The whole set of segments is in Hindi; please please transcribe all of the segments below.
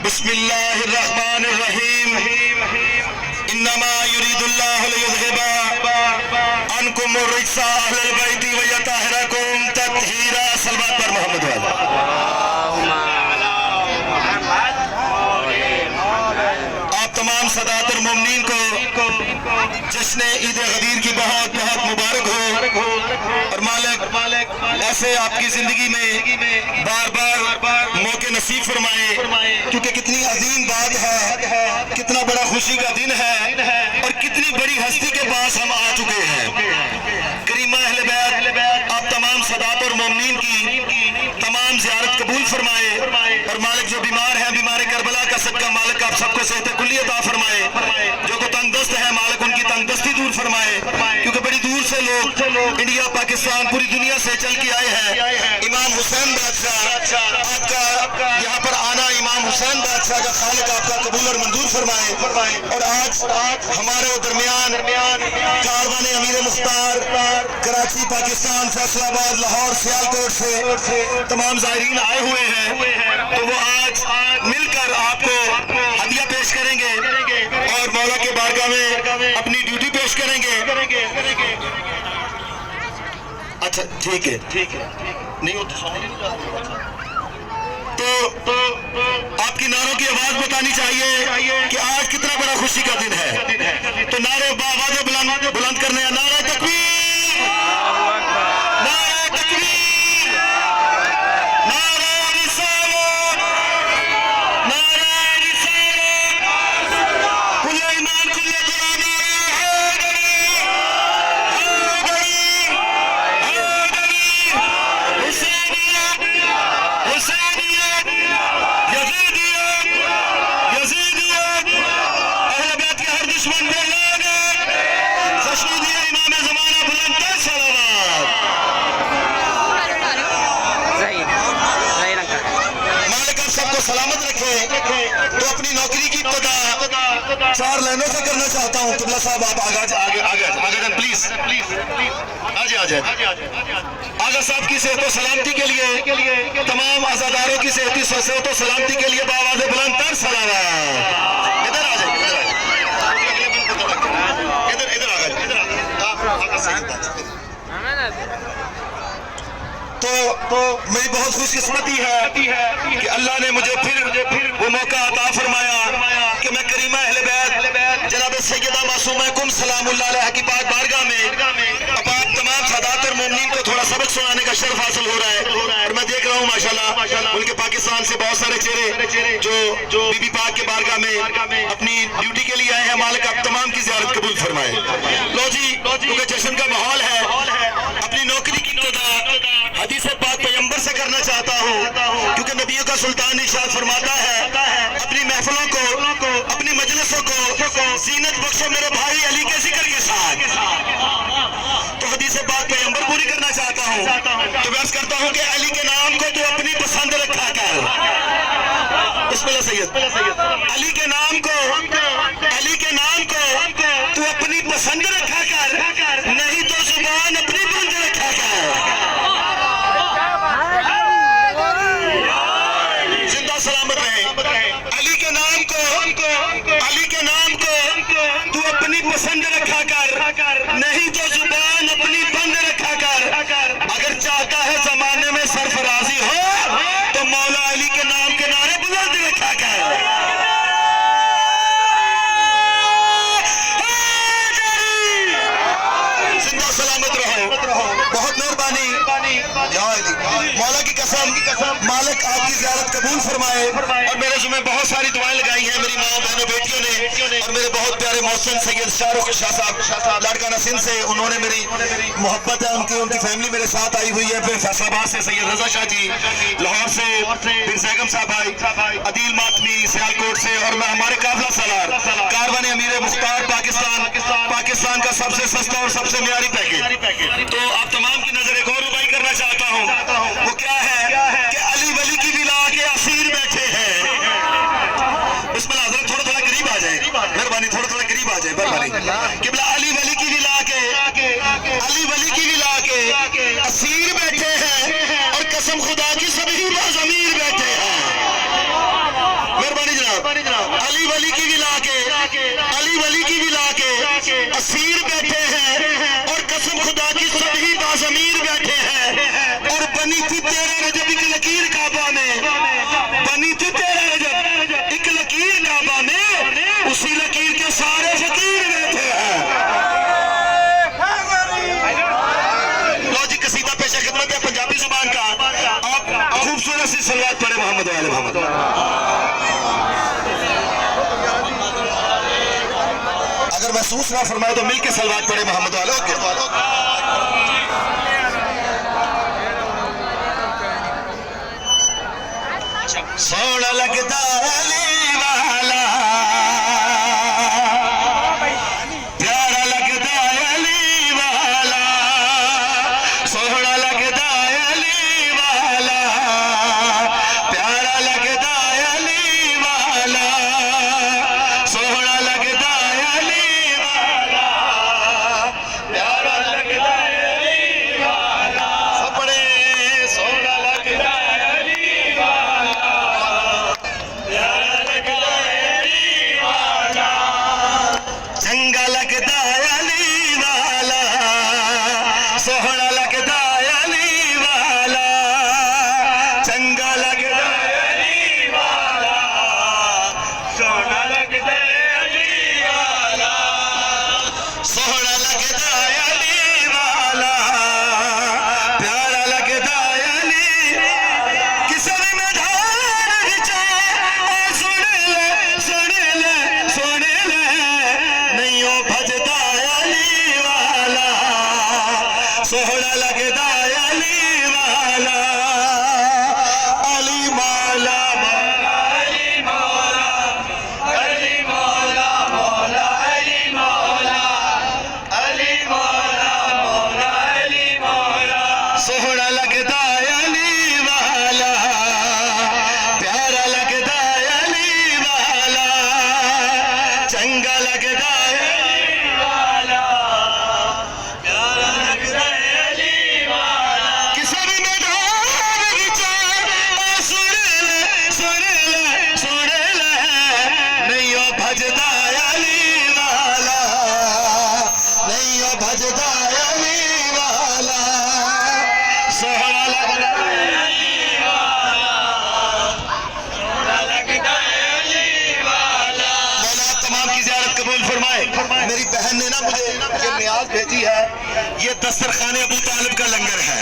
बिस्मिल्लाहिर्रहमानिर्रहीम। इन्नमा युरीदुल्लाहु लियुज़हिबा अन्कुम अर्रिज्सा अहलल बैति व यतहहिरकुम तत्हीरा। सल्लल्लाहु पर मोहम्मद वाला। आप तमाम सदातर मोमिनीन को जश्न ईद गदीर की बहुत बहुत मुबारक हो। और मालिक ऐसे आपकी जिंदगी में बार बार मौके नसीब फरमाए, क्योंकि कितनी अजीम बात है, कितना बड़ा खुशी का दिन है और कितनी बड़ी हस्ती के पास हम आ चुके हैं। करीमा अहले बैत आप तमाम सदात और मोमिनीन की तमाम ज़ियारत कबूल फरमाए। और मालिक जो बीमार है, बीमार करबला का सदका मालिक आप सबको सेहत कुल्ली अता फरमाए। जो को तंगदस्त है मालिक उनकी तंगदस्ती दूर फरमाए, क्योंकि बड़ी दूर से लोग इंडिया पाकिस्तान पूरी दुनिया से चल के आए हैं। इमाम हुसैन बादशाह आपका यहाँ पर आना, इमाम हुसैन बादशाह का खालिक आपका कबूल और मंजूर फरमाए। और आज हमारे दरमियान कारवान अमीर मुख्तार कराची पाकिस्तान फैसलाबाद लाहौर सियालकोट से तमाम ज़ायरीन आए हुए हैं, तो वो आज मिलकर आपको हदिया पेश करेंगे और मौला के बारगाह में अपनी ड्यूटी पेश करेंगे। अच्छा ठीक है नहीं हो तो आपकी नारों की आवाज बतानी चाहिए कि आज कितना बड़ा खुशी का दिन है। तो नारे आवाज बुलंद करने, नारा तकबीर, नारा तकबीर, नारा रिसालत, नारा रिसालत, कुल्ले ईमान कुल्ले गुलामी, हैदरी हैदरी हैदरी, हुसैनियत हुसैनियत, यजीदियत यजीदियत, अहले बैत के हर दुश्मन पे लानत, ज़शीदिया इमाम ज़माना बुलंद सलावत। मालिक आप सबको सलामत रखे। तो अपनी नौकरी की इब्तिदा 4 लाइनों से करना चाहता हूँ। किबला साहब आप आगे जाए प्लीज आ जाए। आगा साहब की सेहत और सलामती के लिए, तमाम आजादारों की सेहत और सलामती के लिए बावाज़ बुलंद तर सलावत। इधर आ जाए, इधर आ गए। तो मेरी बहुत खुशकिस्मती है कि अल्लाह ने मुझे फिर वो मौका अता फरमाया कि मैं करीमा अहले बैत जनाब सैयदा मासूमा कुम सलामुल्लाह अलैहा की पाक बारगाह में अब आप तमाम सदातर मोमिनीन को थोड़ा सबक सुनाने का शर्फ हासिल हो रहा है। और मैं देख रहा हूँ माशाल्लाह मुल्क पाकिस्तान से बहुत सारे चेहरे जो बीबी पाक के बारगाह में अपनी ड्यूटी के लिए आए हैं। मालिक आप तमाम की ज़ियारत कबूल फरमाए। लो जी, क्योंकि जश्न का माहौल है, अपनी नौकरी की इब्तिदा हदीस पाक पैगंबर से करना चाहता हूँ, क्योंकि नबियों का सुल्तान इरशाद फरमाता है अपनी महफिलों को, अपनी मजलिसों को जीनत बख्शो मेरे भाई अली के जिक्र के साथ। तो हदीस पाक पैगंबर पूरी करना चाहता हूँ, तो मैं अर्ज़ करता हूँ कि अली के नाम को तो अपनी पसंद रखा कर। बिस्मिल्लाह सैयद। अली के नाम को तू अपनी पसंद रखा कर, नहीं तो जुबान अपनी बंद रखा कर। जिंदा सलामत रहे। अली के नाम को तू अपनी पसंद रखा कर, नहीं तो जुबान अपनी बंद रखा कर। अगर चाहता है जमाने में सरफराजी हो तो मौला अली के नाम के नारे बुलंद रखा कर। जिंदा सलामत रहो। बहुत मेहरबानी। मौला की कसम मालिक आपकी ज़ियारत कबूल फरमाए। और मेरे जुम्मे बहुत सारी दुआएं लगाई हैं मेरी माँ बहनों बेटियों ने, और मेरे बहुत प्यारे मोहसिन सैयद शाहरुख शाह साहब लाड़काना सिंध से, उन्होंने मेरी मोहब्बत है उनकी फैमिली मेरे साथ आई हुई है। फिर फैसलाबाद से सैयद रजा शाह जी, लाहौर से फिर सैगम साहब भाई, अदील मातमी सियालकोट से, और मैं हमारे काफिला सालार कारवान अमीर मुख्तार पाकिस्तान का सबसे सस्ता और सबसे मियारी पैकेज। तो आप तमाम की नजर एक और रुबाई करना चाहता हूँ। वो क्या है कि अली वली की विला के असीर बैठे हैं। बिस्मिल्लाह हज़रत थोड़ा करीब आ जाए, मेहरबानी थोड़ा करीब आ जाए मेहरबानी। किबला अली वली की विला के असीर बैठे हैं, और कसम खुदा की सभी बाज़मीर बैठे हैं। वली की विला के, अली वली की विला के असीर बैठे हैं और कसम खुदा की सभी बाज़मीर बैठे हैं। और बनी थी 13 रजब एक लकीर काबा में, बनी थी 13 रजब एक लकीर काबा में, उसी लकीर के सारे फकीर बैठे हैं। लो जी कसीदा पेशा खिदमत है पंजाबी जुबान का। आप खूबसूरत सी सलवात पढ़े मोहम्मद वाले मोहम्मद। अगर महसूस ना फरमाए तो मिलके सलवात पढ़े मोहम्मद वाले। सोना लगता अली वाला, प्यारा लगता अली वाला, सोना लगता अली वाला, प्यारा लगता अली वाला, सोना लगता अली वाला, प्यारा लगता अली वाला। सपने सोना लगता अली वाला, प्यारा लगता अली वाला, चंगा लगता अली वाला, सोहना लगता अली वाला, चंगा लगता अली वाला, सोहना लगता अली वाला, सोहना लगता अली वाला, प्यारा लगता अली वाला। किसी में धार विचा सुन ले, सुन ले, सुन ले, नहीं ओ भजता अली वाला, सोहना लगता अली वाला, अली मौला मौला अली मौला, अली मौला मौला अली मौला, अली मौला मौला अली मौला, सोहना लगता अली वाला, प्यारा लगता अली वाला, चंगा लगता अली वाला, प्यारा लगता अली वाला। किसी भी मैदान विचा सुन ले, सुन ले, सुन ले, नहीं ओ भजता अली वाला, नहीं ओ भजता अली वाला, सोहना लगता अली वाला, सोहना लगता अली वाला। मौला तमाम की ज़ियारत कबूल फरमाए। मेरी बहन ने ना मुझे ये नियाज भेजी है, ये दस्तरखाने अबू तालिब का लंगर है।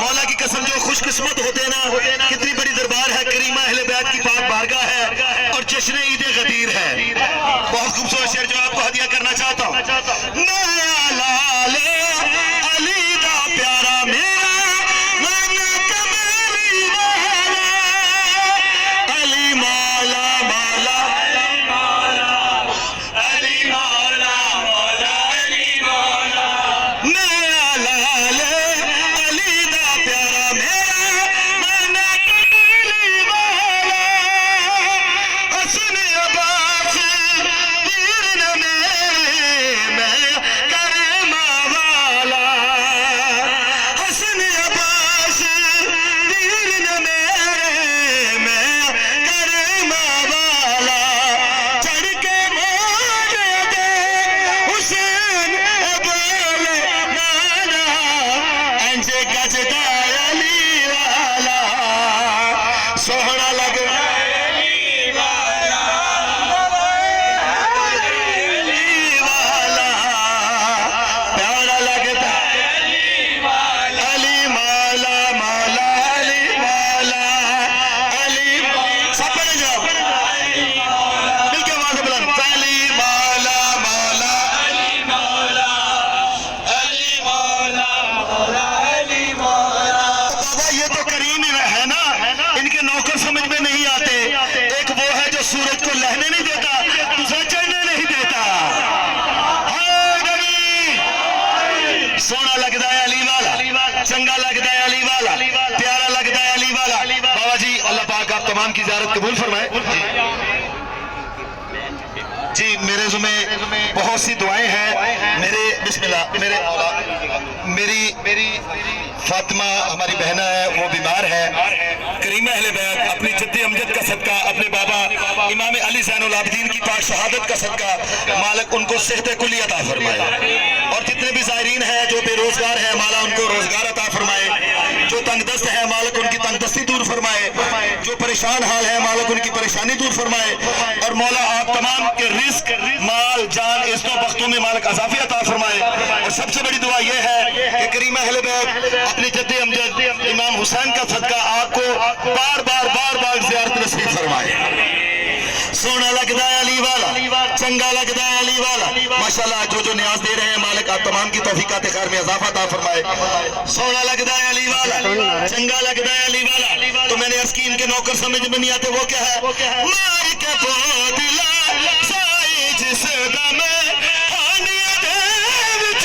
मौला की कसम जो खुशकिस्मत होते ना, कितनी बड़ी दरबार है, करीमा अहले बैत की पाक बारगाह है और जश्न ईद गदीर है। बहुत खूबसूरत शेर जो आपको हदिया करना चाहता हूँ। नया लाले अली दा प्यारा मेरा नाना कमली वाला, अली मौला मौला अली मौला, अली मौला मौला अली मौला। नया लाले अली दा प्यारा मेरा नाना कमली वाला, हसन अब्बास वीर न मेरे मैं करमा वाला, हसन अब्बास वीर न मेरे मैं करमा वाला, चढ़ के मोड़ दे हुसैन बोले नाना, इंज गजदा अली वाला, सोहना लगता अली वाला, अली वाला, प्यारा लगता अली वाला, अली मौला मौला अली मौला, अली सब पढ़े जाओ मिलके आवाज़ बुलंद, अली मौला मौला अली मौला, अली मौला मौला अली मौला। बाबा ये तो करीम है ना, इनके नौकर समझ में नहीं आते। एक वो है जो सूरज को लहने नहीं देता, दूसरा चढ़ने नहीं देता। हाय नबी, सोना लगता है अली वाला, चंगा लगता है अली वाला, प्यारा लगता है अली वाला। बाबा जी अल्लाह पाक आप तमाम की ज़ियारत कबूल फरमाए। जी मेरे जुमे बहुत सी दुआएं हैं। मेरे बिस्मिल्लाह, मेरे मेरी फातिमा हमारी बहना है, वो बीमार है। करीमा अहले बैत अपनी जद्दे अमजद का सदका अपने बाबा इमाम अली ज़ैनुल आबिदीन की पाक शहादत का सदका मालिक उनको सेहत कुली अता फरमाए। और जितने भी ज़ायरीन हैं जो बेरोजगार हैं माला उनको रोजगार अता फरमाए। जो तंगदस्त है मालिक उनकी तंगदस्ती दूर फरमाए। जो परेशान हाल है मालिक उनकी परेशानी दूर फरमाए। और मौला आप तमाम के रिस्क माल जान इज्जतों बख्तों में मालिक अज़ाफ़ी अता फरमाए। और सबसे बड़ी दुआ यह है कि करीम अहले बैत अपने जद्दे अमजद इमाम हुसैन का सदका आपको बार बार ज़ियारत नसीब फरमाए। सोना लगदा है अली वाला, चंगा लगदा है अली वाला। माशाल्लाह जो न्याज दे रहे हैं मालिक आप तमाम की तौफीकात खैर में इजाफा अता फरमाए। सोना लगदा है अली वाला, चंगा लगदा है अली वाला। तो मैंने अर्ज़ की इनके नौकर समझ में नहीं आते वो क्या है। मार के पोदिला साई जिस दम हानिया दे विच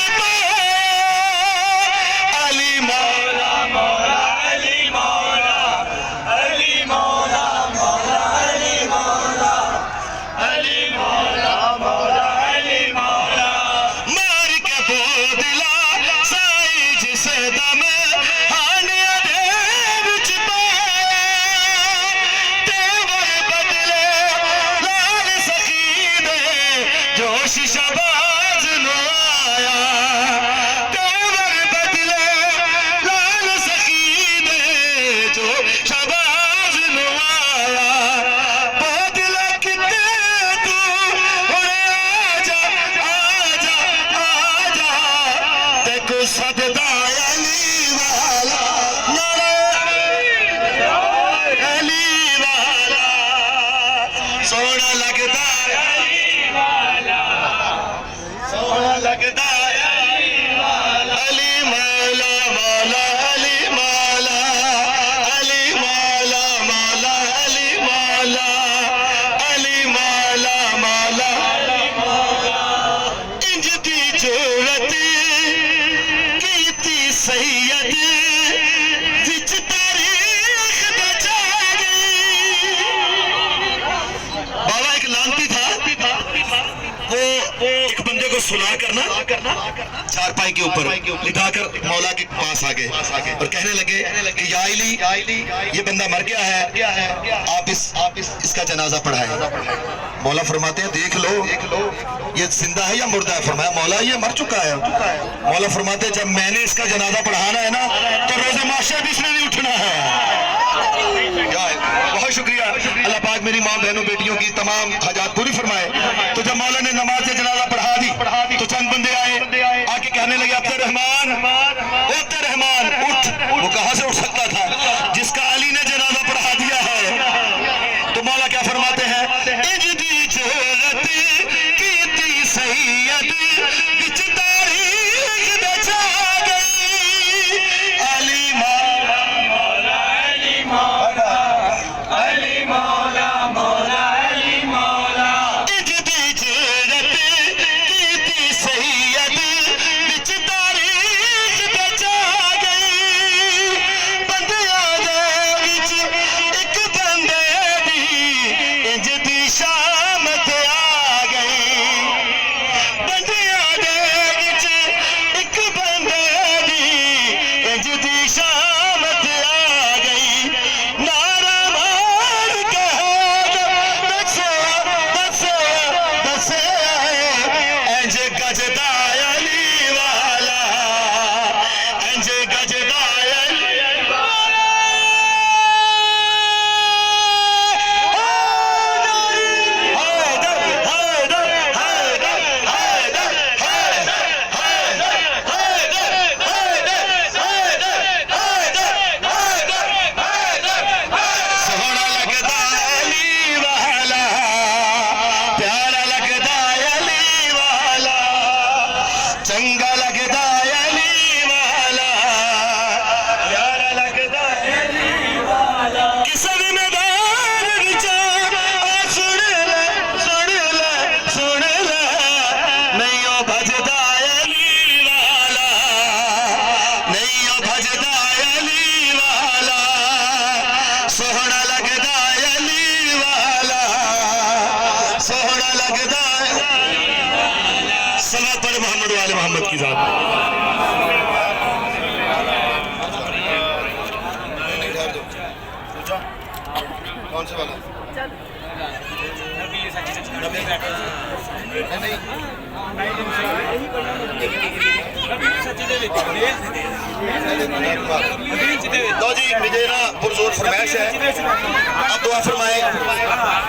अली मौला मौला अली मौला अली मौला मौला अली मौला अली मौला मौला अली मौला। मार के पोदिला साई जिस दम हानिया दे विच तेवर बदले लाल सखी दे जोश शबाज नो आया। तेवर बदले लाल सखी दे जो शबाज नो आया। बदला किते तू हुणे आजा आजा आजा तेको सददा अली वाला अली वाला। सोना लगदा अली वाला, सोना लगदा अली वाला। अली मौला मौला अली मौला अली मौला मौला अली मौला अली मौला मौला अली मौला। इंज दी जरूरत कीती सैयद विच तारीख दा जागी। बाबा एक लानती था वो एक बंदे को सुला करना चारपाई के ऊपर लिटाकर मौला के पास आ गए और कहने लगे कि या अली ये बंदा मर गया है, आप इसका जनाजा पढ़ाएं। मौला फरमाते हैं देख लो ये जिंदा है या मुर्दा है। फरमाया मौला ये मर चुका है। मौला फरमाते हैं जब मैंने इसका जनाजा पढ़ाना है ना तो रोज़े माशर भी इसने नहीं उठना है। बहुत शुक्रिया अल्लाह पाक मेरी माँ बहनों बेटियों की तमाम हाजात पूरी फरमाए। तो जब मौला ने नमाज जनाजा पढ़ा दी तो चंद बंदे आए आके कहने लगे अब्दुल रहमान उठ। वो कहां से उठ सकता था जिसका अली ने जनाजा पढ़ा दिया है। तो मौला क्या फरमाते हैं इजदी जरूरत कीती सैयद विच तारीख दा छा गई। अली मौला मौला अली मौला अली मौला मौला अली मौला। इजदी जरूरत कीती सैयद विच तारीख दा छा गई। बंदियां दे विच एक बंदे दी इंज दी शामत आ गई। बंदियां दे विच एक बंदे दी इंज दी शामत आ गई। नारा मार के दसे दसे दसे इंज गजदा अली वाला इंज गजदा अली वाला। सोहना लगदा अली वाला, प्यारा लगदा अली वाला, चंगा लगदा अली वाला, प्यारा लगदा अली वाला। किसे भी मैदान विच सुन ले सुन ले सुन ले नहीं ओ भजदा अली वाला, नहीं ओ भजदा अली वाला। सोहना लगदा अली वाला, सोहना लगदा सलात पढ़े मोहम्मद वाले मोहम्मद की जात। कौन से वाला लो जी, मुझे ना पुरजोर फरमाइश है, अब दुआ फरमाए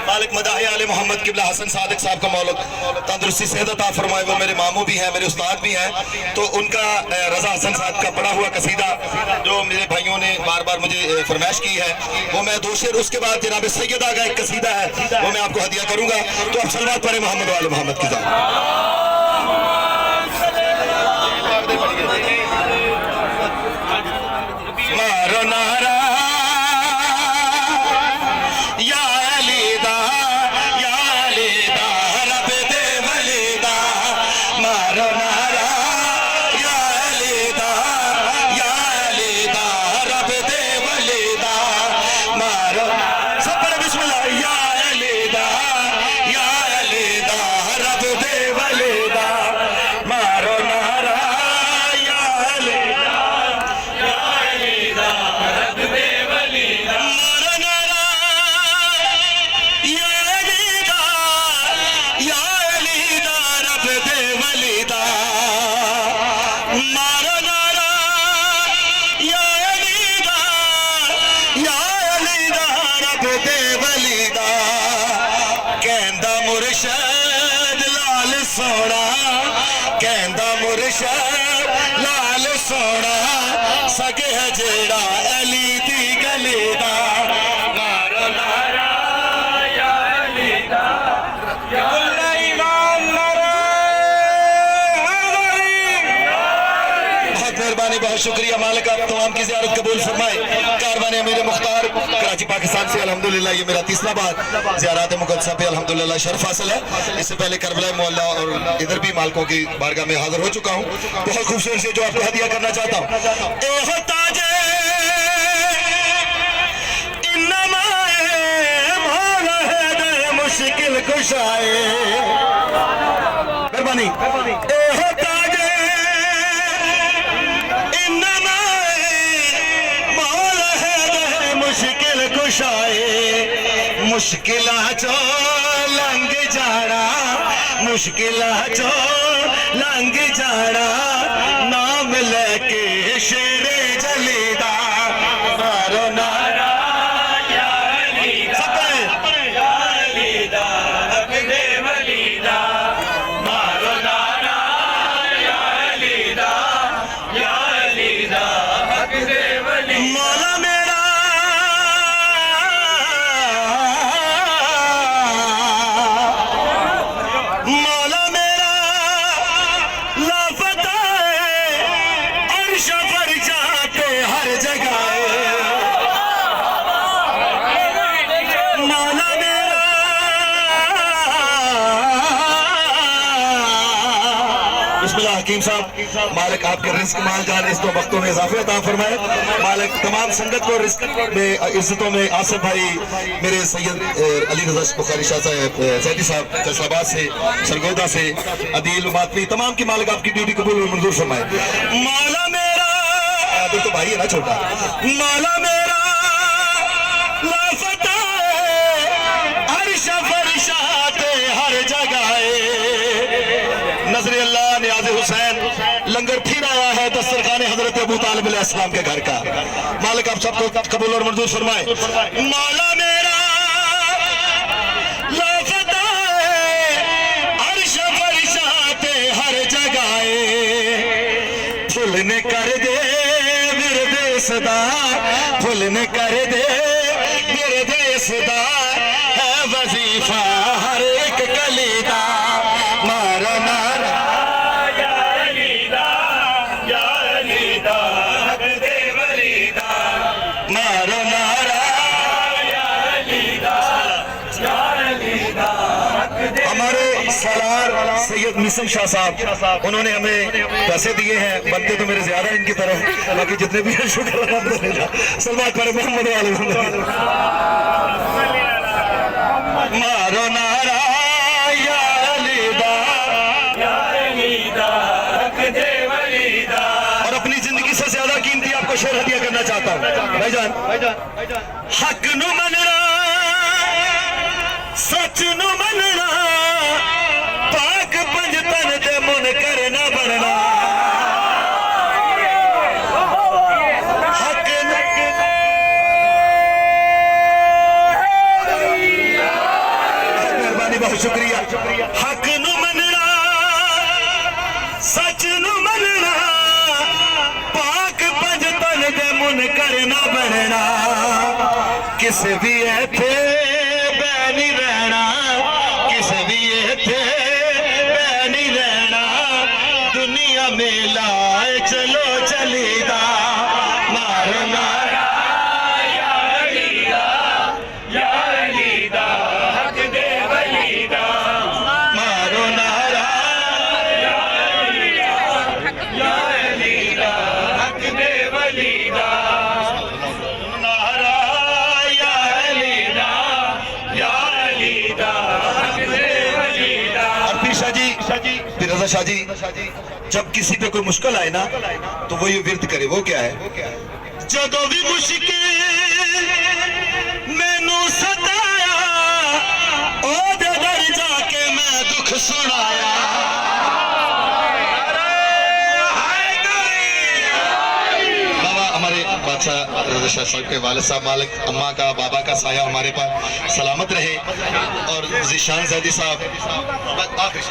मालिक मदाही आले मोहम्मद किबला हसन सादिक साहब का मौलक तंदुरुस्ती सेहत अता फरमाए। वो मेरे मामू भी हैं, मेरे उस्ताद भी हैं, तो उनका रजा हसन साहब का पढ़ा हुआ कसीदा जो मेरे भाइयों ने बार बार मुझे फरमाइश की है, वो मैं दो शेर, उसके बाद जनाब सैयदा का एक कसीदा है वो मैं आपको हदिया करूंगा। तो अब सलवात पढ़े मोहम्मद वाले मोहम्मद की जान। मारो नारा या अलीदा रब दे वलीदा, मारो नारा या अलीदा रब दे वलीदा, मारो सब पढ़े बिस्मिल्लाह या अलीदा रब दे वलीदा, मारो नारा या अलीदा रब दे वलीदा, मारो नारा या अलीदा रब दे वलीदा, मारो नारा या अलीदा रब दे वलीदा, कहंदा मुर्शद लाल सोना, कहंदा मुर्शद लाल सोना, सगे है जेड़ा अली दी गली दा, मारो नारा या अली दा बहुत मेहरबानी, बहुत शुक्रिया मालिक, आप तमाम की ज़ियारत कबूल फरमाए। कारवान अमीर मुख्तार कराची पाकिस्तान से अल्हम्दुलिल्लाह ये मेरा तीसरा बार ज़ियारत मुक़द्दसा पे अल्हम्दुलिल्लाह शर्फ हासिल है। इससे पहले करबला मोहल्ला और इधर भी मालिकों की बारगाह में हाजिर हो चुका हूँ। बहुत खूबसूरत से जो आपको हदिया करना चाहता हूँ, मुश्किल कुशाए मेहरबानी मुश्किल कुशाए, मुश्किल चो लंघ जाना, मुश्किल चो लंघ जाना, नाम लेके शेरे जलीदा, मारो नारा या अलीदा रब दे वलीदा, मारो नारा या अलीदा रब दे वलीदा, मौला मेरा लापता अर्श पर जाते हर जगह, मौला मेरा बिस्मिल्लाह। हकीम साहब मालिक आपके रिस्क माल जान इज्जतों वक्तों में इजाफे अता फरमाए। मालिक तमाम संगत को रिस्क में इज्जतों में आसिफ भाई, मेरे सैयद अली रज़ा बुखारी शाह साहब सैदी साहब फैसलाबाद से, सरगोदा से, अदील मातमी, तमाम की मालिक आपकी ड्यूटी कबूल और मंजूर फरमाए। मौला मेरा तो भाई है ना छोटा, मौला मेरा लापता अर्श फरशाते हर जगह, नजर अल्लाह नियाज़ हुसैन लंगर फिर आया है दस्तरखाने हजरत अबू तालिब अलैहिस्सलाम के घर का। मालिक आप सबको कबूल और मंजूर फरमाए। मौला मेरा लापता अर्श फरशाते हर जगह, फुल ने कर दे विरदे सदा, फुल ने कर दे विरदे सदा, है वजीफा हर एक कलीदा, मारो नारा या अलीदा रब दे वलीदा, मारो नारा या अलीदा हमारे सालार सैयद मिशन शाह साहब, उन्होंने हमें पैसे दिए हैं, बनते तो मेरे ज्यादा इनकी तरफ, बाकी जितने भी हैं शुक्र अल्हम्दुलिल्लाह। सलवात पर मोहम्मद वाले मारो नारा या अलीदा रब दे वलीदा। और अपनी जिंदगी से ज्यादा कीमती आपको शेर हदिया करना चाहता हूँ भाईजान। हक नु मनना सच नु मनना पाक पंजतन ते मुनकर न बनना हक मेहरबानी बहुत शुक्रिया हक नु मनना सच नु मनना पाक पंजतन ते मुनकर न बनना किसे भी इत्थे बैनी रहना किसे भी इत्थे बैनी रहना दुनिया में लाए चलो चलीदा मारो नारा या अलीदा हक दे वलीदा मारो नारा या अलीदा हक दे वलीदा रज़ा शाह जी जब किसी पे कोई मुश्किल आए ना तो वो ये विरद करे वो क्या है जदों भी मुश्किल मैनू सताया ओ दे दर जाके मैं दुख सुनाया बाबा हमारे बादशाह रज़ा शाह साहब के वालिद साहब मालिक अम्मा का बाबा का साया हमारे पास सलामत रहे और ज़ीशान ज़ैदी साहब आखिरी